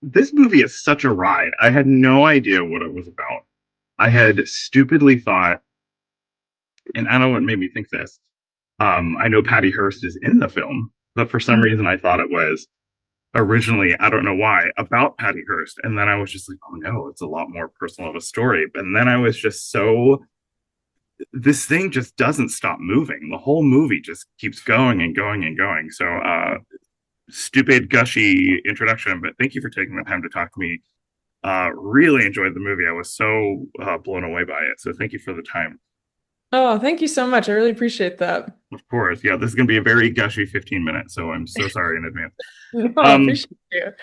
this movie is such a ride. I had no idea what it was about. I had stupidly thought, and I don't know what made me think this. I know Patty Hearst is in the film, but for some reason I thought it was originally, I don't know why, about Patty Hearst. And then I was just like, oh no, it's a lot more personal of a story. And then I was just so, this thing just doesn't stop moving. The whole movie just keeps going and going and going. So, stupid, gushy introduction, but thank you for taking the time to talk to me. Really enjoyed the movie. I was so blown away by it. So, thank you for the time. Oh, thank you so much. I really appreciate that. Of course. Yeah, this is going to be a very gushy 15 minutes. So, I'm so sorry in advance. No, I Um, appreciate you.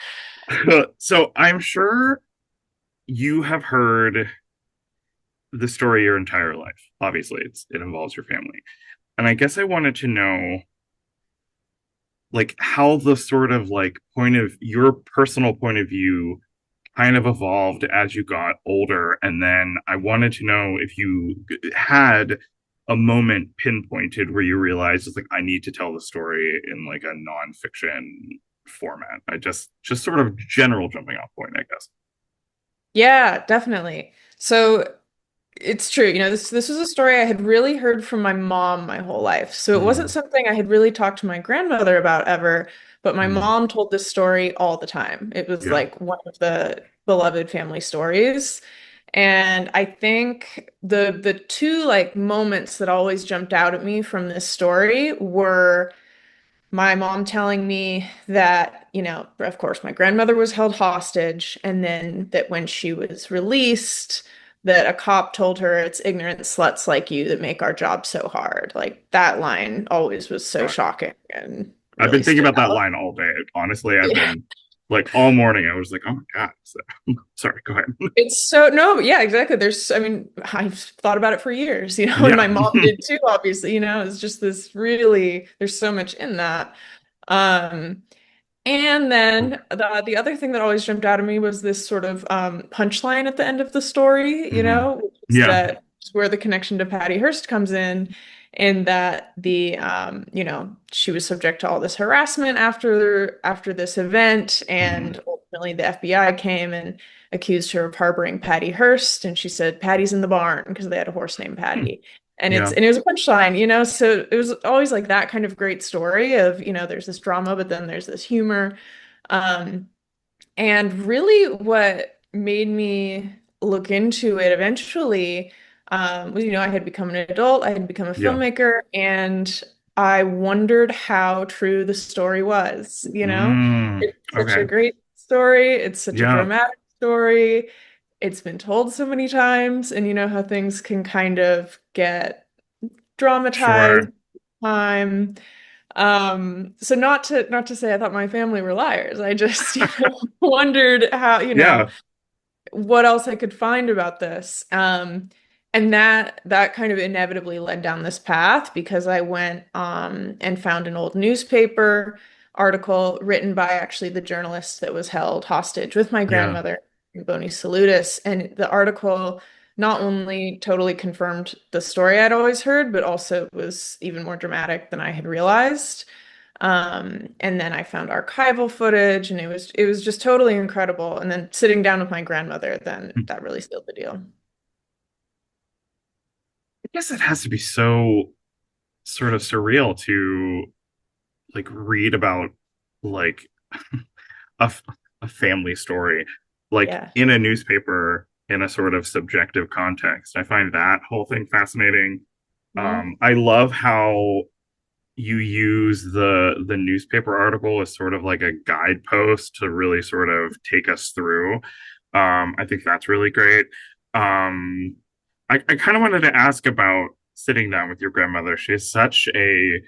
so, I'm sure you have heard the story your entire life. Obviously, it involves your family. And I guess I wanted to know like how the sort of like point of your personal point of view kind of evolved as you got older. And then I wanted to know if you had a moment pinpointed where you realized it's like I need to tell the story in like a nonfiction format. I just sort of general jumping off point, I guess. Yeah, definitely. So it's true. This was a story I had really heard from my mom my whole life. So it wasn't Mm, something I had really talked to my grandmother about ever, but my mm, mom told this story all the time. It was yeah. like one of the beloved family stories. And I think the two like moments that always jumped out at me from this story were my mom telling me that, of course, my grandmother was held hostage, and then that when she was released, that a cop told her it's ignorant sluts like you that make our job so hard. Like that line always was so God. shocking and I've really been thinking stood about that out. line all day. Honestly, I've Yeah. been like all morning. I was like, oh my God. So, sorry, go ahead. It's so, no, yeah, exactly. I mean, I've thought about it for years, and Yeah. my mom did too, obviously, it's just this really, there's so much in that. Um, And then the other thing that always jumped out at me was this sort of punchline at the end of the story, Hmm. which is Yeah. that where the connection to Patty Hearst comes in that she was subject to all this harassment after this event, Hmm. and ultimately the FBI came and accused her of harboring Patty Hearst, and she said Patty's in the barn because they had a horse named Patty. Yeah. And it was a punchline, so it was always like that kind of great story of, there's this drama, but then there's this humor. Um, and really what made me look into it eventually was, I had become an adult, I had become a Yeah. filmmaker, and I wondered how true the story was. It's such a Okay. great story, it's such a Yeah. dramatic story. It's been told so many times, and you know how things can kind of get dramatized Sure. time. So not to say I thought my family were liars. I just, wondered how, Yeah. what else I could find about this. And that kind of inevitably led down this path because I went and found an old newspaper article written by actually the journalist that was held hostage with my Yeah. grandmother, Boni Salutis. And the article not only totally confirmed the story I'd always heard, but also was even more dramatic than I had realized. And then I found archival footage, and it was just totally incredible. And then sitting down with my grandmother, then I that really sealed the deal. guess it has to be so sort of surreal to like read about like a, a family story like Yeah. in a newspaper in a sort of subjective context. I find that whole thing fascinating. Mhm. I love how you use the newspaper article as sort of like a guidepost to really sort of take us through. I think that's really great. I kind of wanted to ask about sitting down with your grandmother. She has such a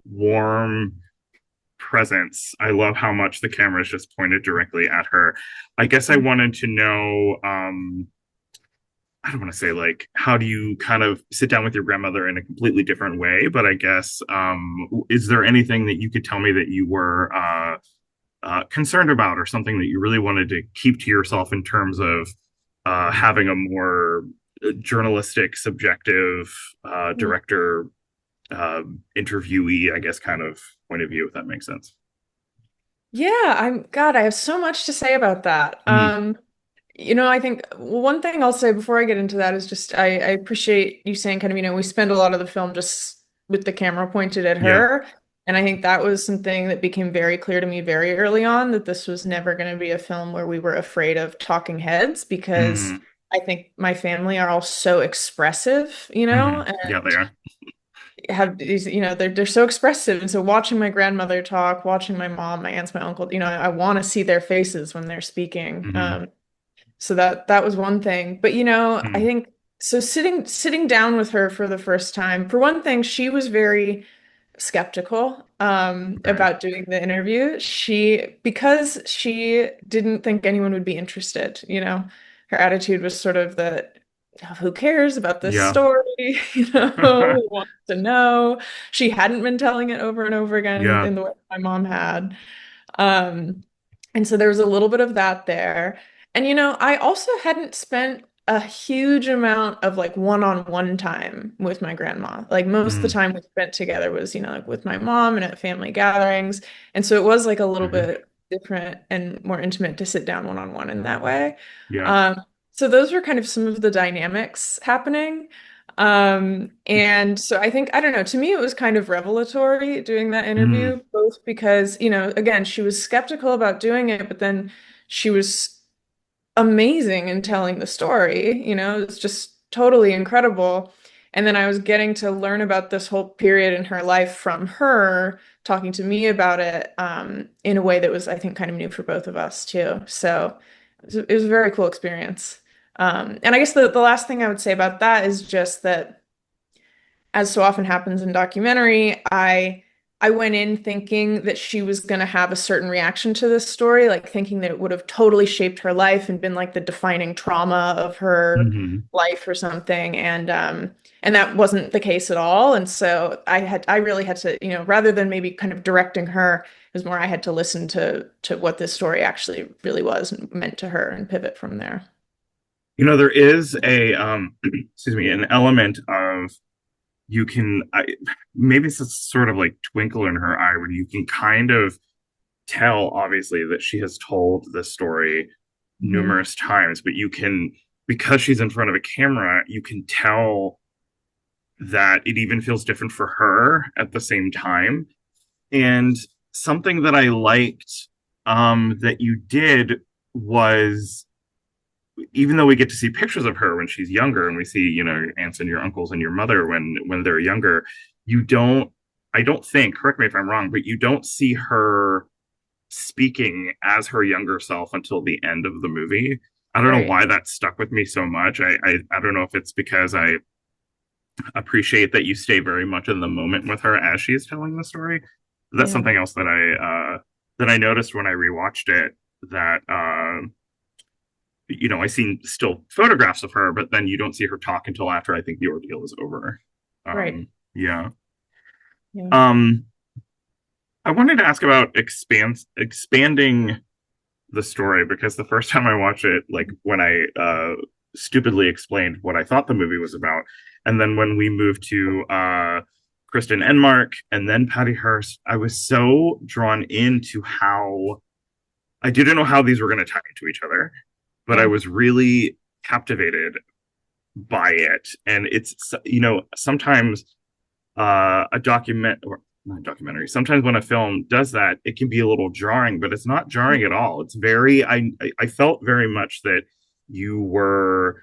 warm presence. I love how much the camera is just pointed directly at her. I guess I wanted to know, I don't want to say like, how do you kind of sit down with your grandmother in a completely different way? But I guess, is there anything that you could tell me that you were concerned about or something that you really wanted to keep to yourself in terms of having a more journalistic, subjective director uh, interviewee, I guess, kind of point of view, if that makes sense. Yeah, God, I have so much to say about that. Mm, I think one thing I'll say before I get into that is just I appreciate you saying kind of, we spend a lot of the film just with the camera pointed at yeah. her. And I think that was something that became very clear to me very early on, that this was never going to be a film where we were afraid of talking heads, because Mm, I think my family are all so expressive, yeah, they are. have these, they're so expressive. And so watching my grandmother talk, watching my mom, my aunts, my uncle, I want to see their faces when they're speaking. Hmm. So that was one thing. But I Mm, think so sitting down with her for the first time, for one thing, she was very skeptical okay. about doing the interview. Because she didn't think anyone would be interested, her attitude was sort of that, who cares about this Yeah. story? Who wants to know? She hadn't been telling it over and over again Yeah. in the way my mom had. Um, and so there was a little bit of that there. And I also hadn't spent a huge amount of like one-on-one time with my grandma. Like most of the Mm, time we spent together was, like with my mom and at family gatherings. And so it was like a little okay. bit different and more intimate to sit down one-on-one in that way. Yeah. Um, so those were kind of some of the dynamics happening. And so I think, I don't know, to me, it was kind of revelatory doing that Mm, interview, both because, again, she was skeptical about doing it, but then she was amazing in telling the story, it's just totally incredible. And then I was getting to learn about this whole period in her life from her talking to me about it, in a way that was, I think, kind of new for both of us too. So it was a very cool experience. And I guess the last thing I would say about that is just that, as so often happens in documentary, I went in thinking that she was going to have a certain reaction to this story, like thinking that it would have totally shaped her life and been like the defining trauma of her hmm. life or something. And that wasn't the case at all. And so I really had to, rather than maybe kind of directing her, it was more I had to listen to what this story actually really was and meant to her and pivot from there. There is excuse me, an element of maybe it's a sort of like twinkle in her eye when you can kind of tell, obviously, that she has told this story Mhm. numerous times, but because she's in front of a camera, you can tell that it even feels different for her at the same time. And something that I liked that you did was, even though we get to see pictures of her when she's younger, and we see, your aunts and your uncles and your mother when they're younger, you don't, I don't think, correct me if I'm wrong, but you don't see her speaking as her younger self until the end of the movie. I don't know Right. why that stuck with me so much. I don't know if it's because I appreciate that you stay very much in the moment with her as she's telling the story. That's Yeah. something else that I noticed when I rewatched it, that I seen still photographs of her, but then you don't see her talk until after I think the ordeal is over. Right. Yeah. Yeah. Um, I wanted to ask about expanding the story, because the first time I watched it, like when I stupidly explained what I thought the movie was about, and then when we moved to Kristen Enmark and then Patty Hearst, I was so drawn into how I didn't know how these were going to tie into each other, but I Yeah. was really captivated by it. And it's, sometimes a document or not documentary. Sometimes when a film does that, it can be a little jarring, but it's not jarring at all. It's very. I felt very much that you were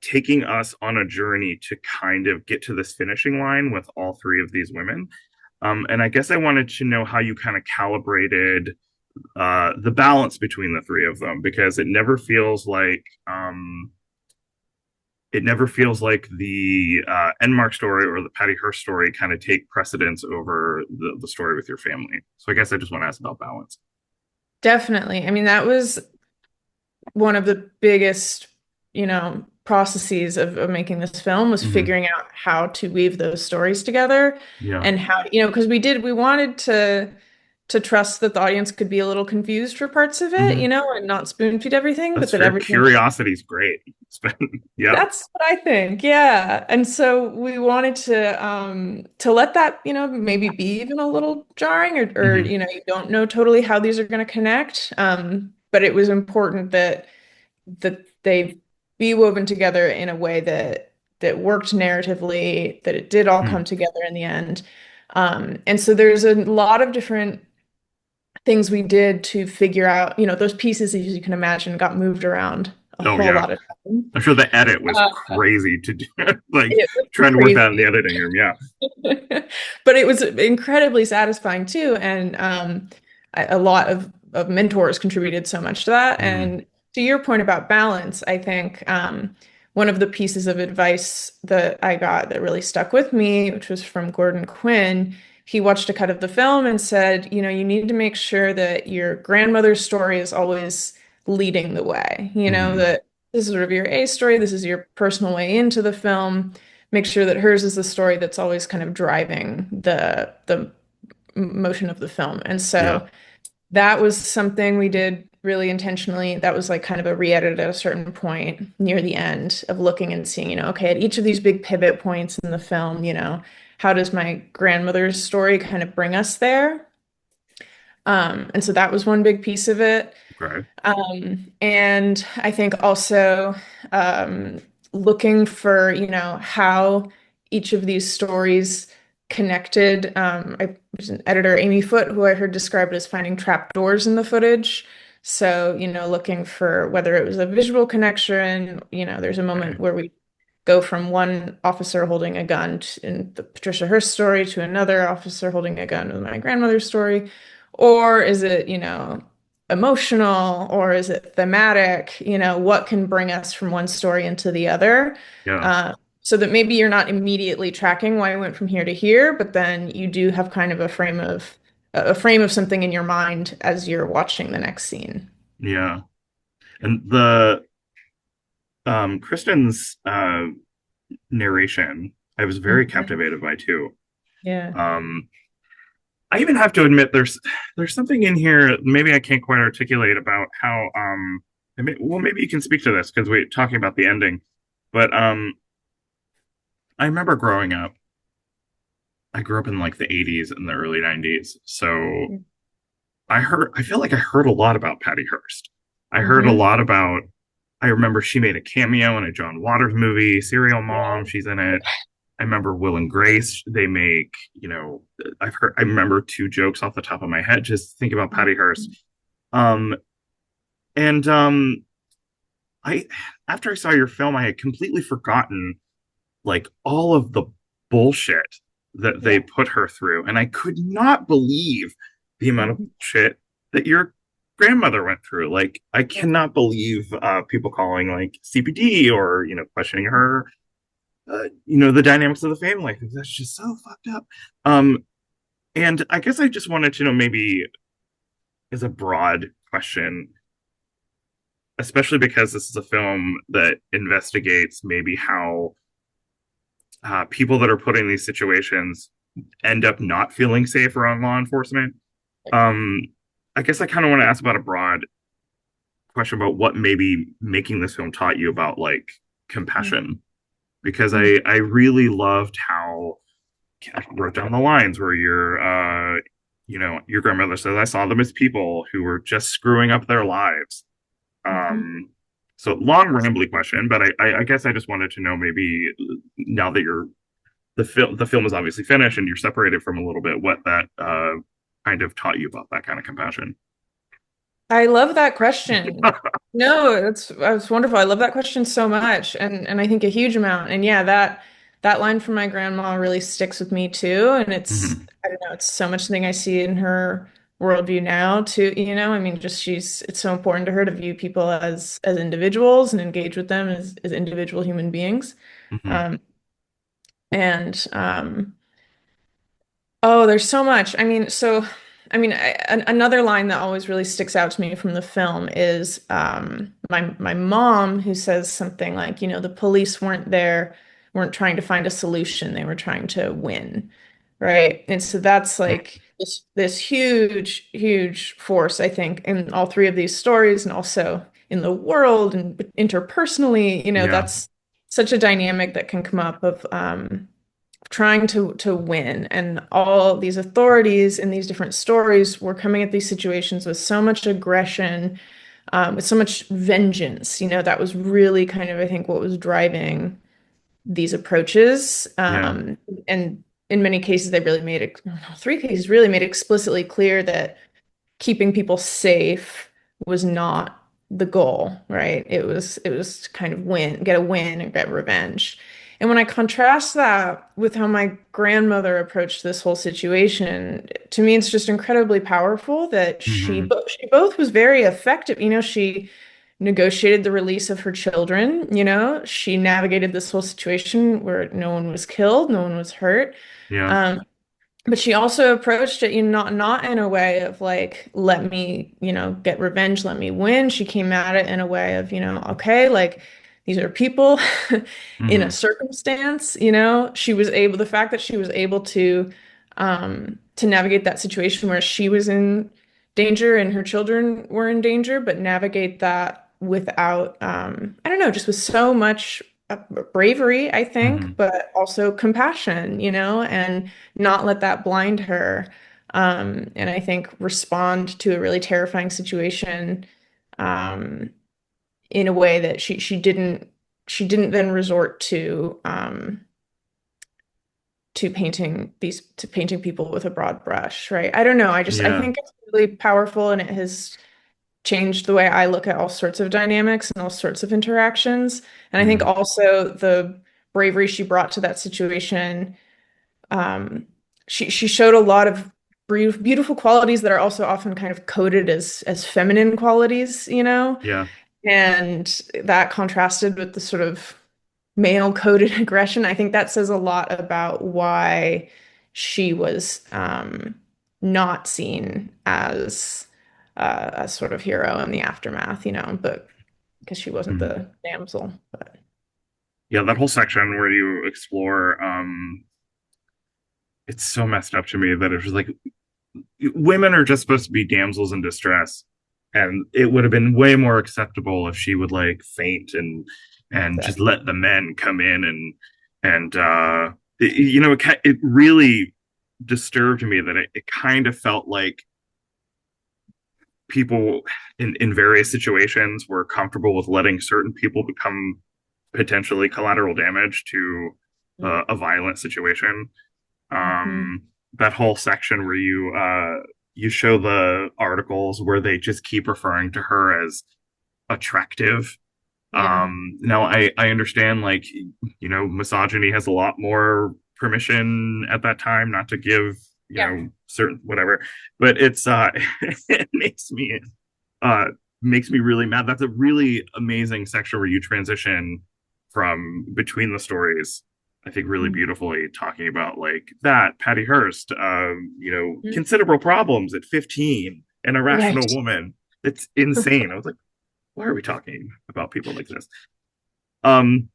taking us on a journey to kind of get to this finishing line with all three of these women. And I guess I wanted to know how you kind of calibrated the balance between the three of them, because it never feels like the Enmark story or the Patty Hearst story kind of take precedence over the story with your family. So I guess I just want to ask about balance. Definitely. I mean, that was one of the biggest, processes of making this film, was Mm-hmm. figuring out how to weave those stories together Yeah. and how, because we wanted to. to trust that the audience could be a little confused for parts of it, Hmm. and not spoon feed everything, but That's that fair. everything. Curiosity's great. Yeah. That's what I think. Yeah. And so we wanted to let that, maybe be even a little jarring or Hmm. you don't know totally how these are going to connect. But it was important that they be woven together in a way that worked narratively, that it did all come together in the end. And so there's a lot of different things we did to figure out, those pieces, as you can imagine, got moved around a Oh whole yeah. lot of time. I'm sure the edit was Uh, crazy to do. Like it was trying to work that in the crazy. editing room. Yeah. But it was incredibly satisfying too. And a lot of mentors contributed so much to that. Hmm. And to your point about balance, I think one of the pieces of advice that I got that really stuck with me, which was from Gordon Quinn, he watched a cut of the film and said, you need to make sure that your grandmother's story is always leading the way, Hmm. that this is sort of your A story, this is your personal way into the film, make sure that hers is the story that's always kind of driving the motion of the film. And Yeah. so that was something we did really intentionally. That was like kind of a re-edit at a certain point near the end of looking and seeing, okay, at each of these big pivot points in the film, how does my grandmother's story kind of bring us there? And so that was one big piece of it. Okay. And I think also um, looking for, how each of these stories connected. There's an editor, Amy Foote, who I heard described as finding trapdoors in the footage. So, looking for whether it was a visual connection, there's a Okay. moment where we go from one officer holding a gun in the Patricia Hearst story to another officer holding a gun in my grandmother's story. Or is it, emotional or is it thematic? What can bring us from one story into the other? Yeah. So that maybe you're not immediately tracking why I went from here to here, but then you do have kind of a frame of something in your mind as you're watching the next scene. Yeah. And the Kristen's narration, I was very Mhm. captivated by too. Yeah. Um, I even have to admit there's something in here maybe I can't quite articulate about how well maybe you can speak to this because we're talking about the ending, but I remember growing up. I grew up in like the 80s and the early 90s, so I feel like I heard a lot about Patty Hearst. I heard a Mm-hmm. lot about. I remember she made a cameo in a John Waters movie, Serial Mom. She's in it. I remember Will and Grace. They make, I remember two jokes off the top of my head. Just think about Patty Hearst. Um, and I, after I saw your film, I had completely forgotten like all of the bullshit that they Yeah. put her through, and I could not believe the amount of Mhm. shit that your grandmother went through. Like, I Yeah. cannot believe people calling like CPD or questioning her the dynamics of the family. That's just so fucked up. Um, and I guess I just wanted to know maybe as a broad question, especially because this is a film that investigates maybe how people that are put in these situations end up not feeling safe around law enforcement. Um, I guess I kind of want to ask about a broad question about what maybe making this film taught you about like compassion, because Mhm. I really loved how I wrote down the lines where your grandmother says, I saw them as people who were just screwing up their lives. Mhm. Um, so long rambly question, but I guess I just wanted to know maybe now that the film is obviously finished and you're separated from a little bit, what that kind of taught you about that kind of compassion. I love that question. No, that's wonderful. I love that question so much, and I think a huge amount. And yeah, that line from my grandma really sticks with me too. And it's Mm-hmm. I don't know, it's so much thing I see in her worldview now too. I mean, just it's so important to her to view people as individuals and engage with them as individual human beings. Mm-hmm. Um, and Oh, there's so much. Another line that always really sticks out to me from the film is my mom who says something like, the police weren't trying to find a solution, they were trying to win, right? And so that's Mm. like this huge, huge force, I think, in all three of these stories and also in the world and interpersonally, Yeah. that's such a dynamic that can come up of trying to win. And all these authorities in these different stories were coming at these situations with so much aggression, with so much vengeance. That was really kind of, I think, what was driving these approaches. Yeah. And in many cases, they really made it, no, three cases really made explicitly clear that keeping people safe was not the goal, right? It was to kind of get a win and get revenge. And when I contrast that with how my grandmother approached this whole situation, to me it's just incredibly powerful that Hmm. she both was very effective. She negotiated the release of her children, she navigated this whole situation where no one was killed, no one was hurt. Yeah. Um, but she also approached it, not in a way of like, let me, get revenge, let me win. She came at it in a way of, okay, like these are people in a Hmm. circumstance, the fact that she was able to navigate that situation where she was in danger and her children were in danger, but navigate that without, I don't know, just with so much bravery, I think, Hmm. but also compassion, and not let that blind her. And I think respond to a really terrifying situation um, in a way that she didn't then resort to painting people with a broad brush, right? I don't know. I Yeah. think it's really powerful, and it has changed the way I look at all sorts of dynamics and all sorts of interactions. And I think Hmm. also the bravery she brought to that situation, um, she showed a lot of beautiful qualities that are also often kind of coded as feminine qualities, Yeah. and that contrasted with the sort of male coded aggression. I think that says a lot about why she was not seen as a sort of hero in the aftermath, but because she wasn't Hmm. the damsel. But Yeah, that whole section where you explore, it's so messed up to me that it's just like women are just supposed to be damsels in distress, and it would have been way more acceptable if she would like faint and just exactly. let the men come in and it really disturbed me that it kind of felt like people in various situations were comfortable with letting certain people become potentially collateral damage to a violent situation. Mm-hmm. That whole section where you show the articles where they just keep referring to her as attractive. Yeah. Now I understand like misogyny has a lot more permission at that time not to give Yeah. certain whatever, but it's it uh makes me really mad. That's a really amazing section where you transition from between the stories, I think, really Mhm. beautifully, talking about like that Patty Hearst, Mhm. considerable problems at 15, an irrational Right. woman. It's insane. I was like, why are we talking about people like this? Um,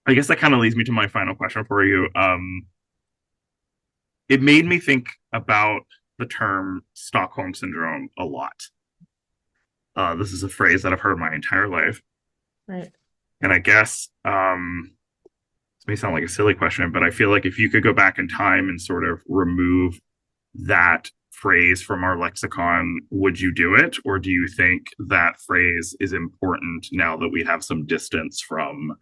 I guess that kind of leads me to my final question for you. It made me think about the term Stockholm Syndrome a lot. This is a phrase that I've heard my entire life. Right. And I guess this may sound like a silly question, but I feel like if you could go back in time and sort of remove that phrase from our lexicon, would you do it? Or do you think that phrase is important now that we have some distance from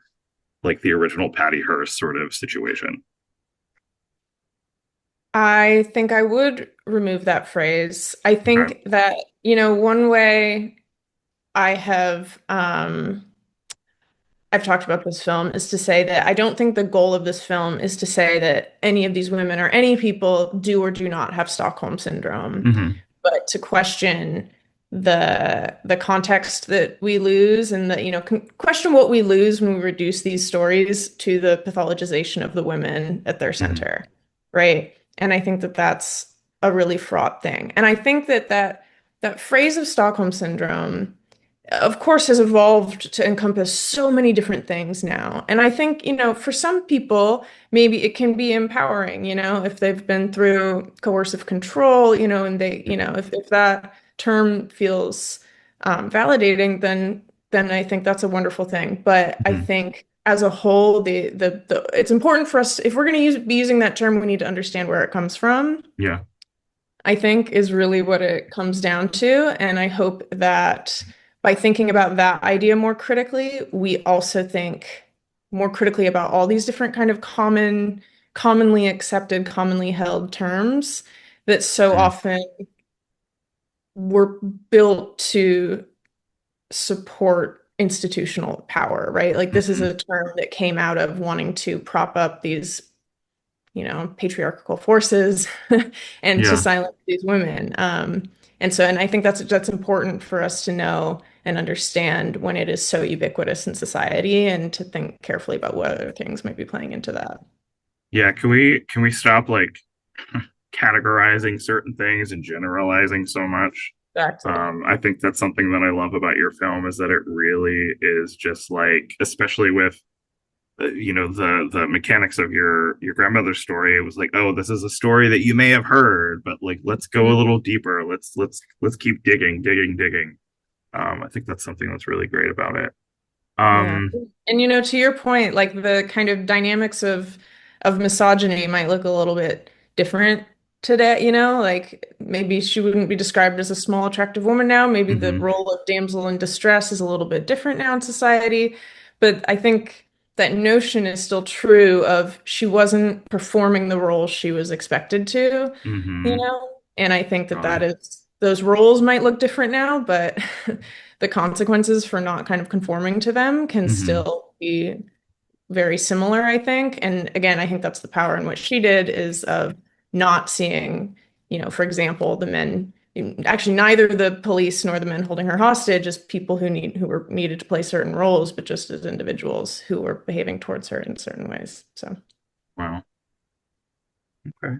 like the original Patty Hearst sort of situation? I think I would remove that phrase. I Okay. think that, one way I have I've talked about this film is to say that I don't think the goal of this film is to say that any of these women or any people do or do not have Stockholm syndrome, Mm-hmm. but to question the context that we lose and question what we lose when we reduce these stories to the pathologization of the women at their Mm-hmm. center, right? And I think that that's a really fraught thing. And I think that phrase of Stockholm syndrome of course, has evolved to encompass so many different things now. And I think, for some people, maybe it can be empowering, if they've been through coercive control, and if that term feels validating, then I think that's a wonderful thing. But I Mhm. think as a whole, it's important for us, if we're going to be using that term, we need to understand where it comes from. Yeah. I think is really what it comes down to. And I hope that by thinking about that idea more critically, we also think more critically about all these different kind of commonly accepted, commonly held terms that so Mhm. often were built to support institutional power, right? Like this is Mhm. a term that came out of wanting to prop up these patriarchal forces and to Yeah. silence these women. And I think that's important for us to know and understand when it is so ubiquitous in society and to think carefully about what other things might be playing into that. Yeah. Can we stop like categorizing certain things and generalizing so much? Exactly. I think that's something that I love about your film is that it really is just like, especially with the mechanics of your grandmother's story. It was like, oh, this is a story that you may have heard, but like, let's go a little deeper. Let's keep digging, digging, digging. I think that's something that's really great about it. Yeah. Um, And to your point, like the kind of dynamics of misogyny might look a little bit different today, like maybe she wouldn't be described as a small, attractive woman now. Maybe the mhm, role of damsel in distress is a little bit different now in society. But I think that notion is still true of she wasn't performing the role she was expected to, mhm, And I think that totally. that is those roles might look different now, but the consequences for not kind of conforming to them can Mhm, still be very similar, I think. And again, I think that's the power in what she did is of not seeing, for example, the men, actually neither the police nor the men holding her hostage as people who were needed to play certain roles, but just as individuals who were behaving towards her in certain ways. So wow. Okay.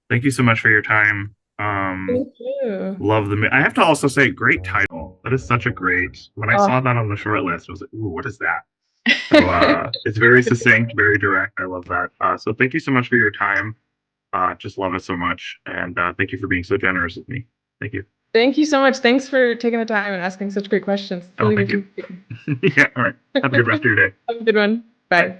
Thank you so much for your time. thank you. Love the. I have to also say, great title. That is such a great. When I saw Oh. that on the short list, I was like, "Ooh, what is that?" So it's very succinct, very direct. I love that. So thank you so much for your time. Just love it so much, and thank you for being so generous with me. Thank you. Thank you so much. Thanks for taking the time and asking such great questions. It's Oh, really thank good you. to speak. Yeah. All right. Have a good rest of your day. Have a good one. Bye. Bye.